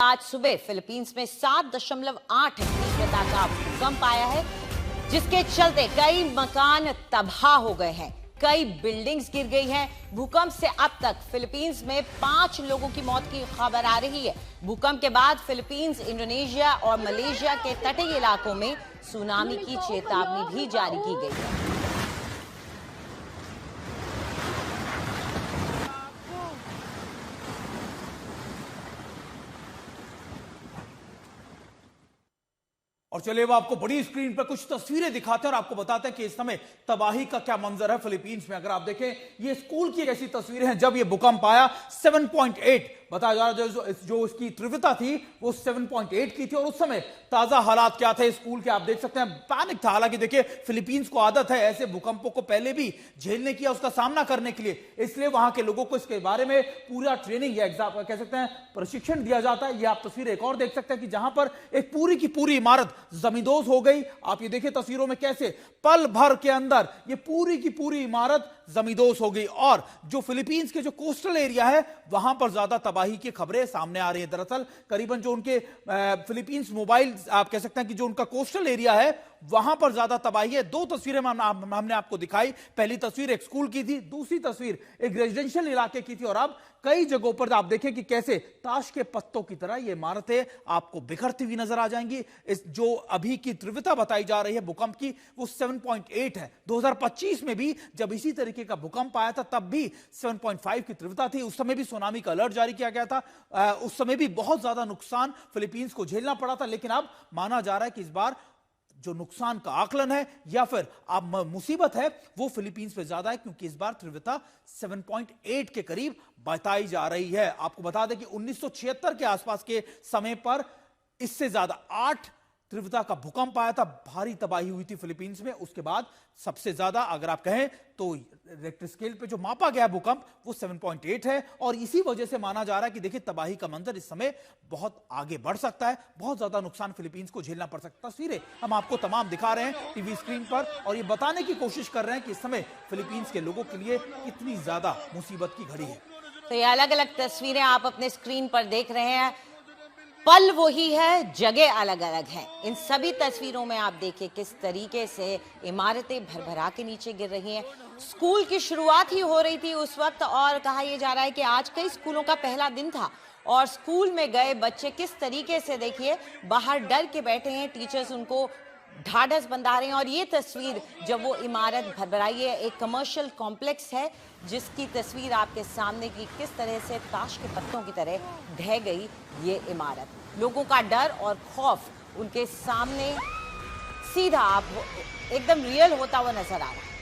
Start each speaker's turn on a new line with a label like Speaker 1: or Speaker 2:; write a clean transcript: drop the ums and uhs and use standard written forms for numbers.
Speaker 1: आज सुबह फिलीपींस में 7.8 तीव्रता का भूकंप आया है, जिसके चलते कई मकान तबाह हो गए हैं, कई बिल्डिंग्स गिर गई हैं। भूकंप से अब तक फिलीपींस में 5 लोगों की मौत की खबर आ रही है। भूकंप के बाद फिलीपींस, इंडोनेशिया और मलेशिया के तटीय इलाकों में सुनामी की चेतावनी भी जारी की गई है।
Speaker 2: और चलिए वो आपको बड़ी स्क्रीन पर कुछ तस्वीरें दिखाते हैं और आपको बताते हैं कि इस समय तबाही का क्या मंजर है फिलीपींस में। अगर आप देखें, ये स्कूल की ऐसी तस्वीरें हैं जब ये भूकंप आया। 7.8 बताया जा रहा है, जो इसकी तीव्रता थी वो 7.8 की थी। और उस समय ताजा हालात क्या थे स्कूल के, आप देख सकते हैं, पैनिक था। हालांकि देखिए, फिलीपींस को आदत है ऐसे भूकंपों को पहले भी झेलने की, उसका सामना करने के लिए, इसलिए वहां के लोगों को इसके बारे में पूरा ट्रेनिंग या एग्जाम कह सकते हैं प्रशिक्षण दिया जाता है। ये आप तस्वीर एक और देख सकते हैं कि जहां पर एक पूरी की पूरी इमारत जमींदोज हो गई। आप ये देखिए तस्वीरों में कैसे पल भर के अंदर ये पूरी की पूरी इमारत जमींदोज हो गई। और जो फिलीपींस के जो कोस्टल एरिया है वहां पर ज्यादा तबाही की खबरें सामने आ रही है। दरअसल करीबन जो उनके फिलीपींस मोबाइल, आप कह सकते हैं कि जो उनका कोस्टल एरिया है वहां पर ज्यादा तबाही है। 2 तस्वीरें हमने आपको दिखाई। पहली तस्वीर एक स्कूल की थी, दूसरी तस्वीर एक रेजिडेंशियल इलाके की थी। और अब कई जगहों पर आप देखें कि कैसे ताश के पत्तों की तरह ये इमारतें आपको बिखरती हुई नजर आ जाएंगी। इस जो अभी की तीव्रता बताई जा रही है भूकंप की वो 7.8 है। 2025 में भी जब इसी तरीके का भूकंप आया था तब भी 7.5 की तीव्रता थी। उस समय भी सुनामी का अलर्ट जारी किया गया था। उस समय भी बहुत ज्यादा नुकसान फिलीपींस को झेलना पड़ा था। लेकिन अब माना जा रहा है कि इस बार जो नुकसान का आकलन है या फिर अब मुसीबत है वो फिलीपींस पे ज्यादा है, क्योंकि इस बार तीव्रता 7.8 के करीब बताई जा रही है। आपको बता दें कि 1976 के आसपास के समय पर इससे ज्यादा 8 तीव्रता का भूकंप आया था। भारी तबाही हुई थी फिलीपींस में। उसके बाद सबसे ज्यादा अगर आप कहें तो रिक्टर स्केल पे जो मापा गया भूकंप वो 7.8 है। और इसी वजह से माना जा रहा है कि देखिए तबाही का मंजर इस समय बहुत आगे बढ़ सकता है, बहुत ज्यादा नुकसान फिलीपींस को झेलना पड़ सकता है। तस्वीरें हम आपको तमाम दिखा रहे हैं टीवी स्क्रीन पर और ये बताने की कोशिश कर रहे हैं कि इस समय फिलीपींस के लोगों के लिए कितनी ज्यादा मुसीबत की घड़ी है।
Speaker 1: तो ये अलग अलग तस्वीरें आप अपने स्क्रीन पर देख रहे हैं। पल वही है, जगह अलग अलग हैं। इन सभी तस्वीरों में आप देखिए किस तरीके से इमारतें भरभरा के नीचे गिर रही हैं। स्कूल की शुरुआत ही हो रही थी उस वक्त और कहा यह जा रहा है कि आज कई स्कूलों का पहला दिन था और स्कूल में गए बच्चे किस तरीके से देखिए बाहर डर के बैठे हैं। टीचर्स उनको ढाढ़स बंधा रहे हैं। और ये तस्वीर जब वो इमारत भरभराई है, एक कमर्शियल कॉम्प्लेक्स है जिसकी तस्वीर आपके सामने की किस तरह से ताश के पत्तों की तरह ढह गई ये इमारत। लोगों का डर और खौफ उनके सामने सीधा आप एकदम रियल होता हुआ नजर आ रहा है।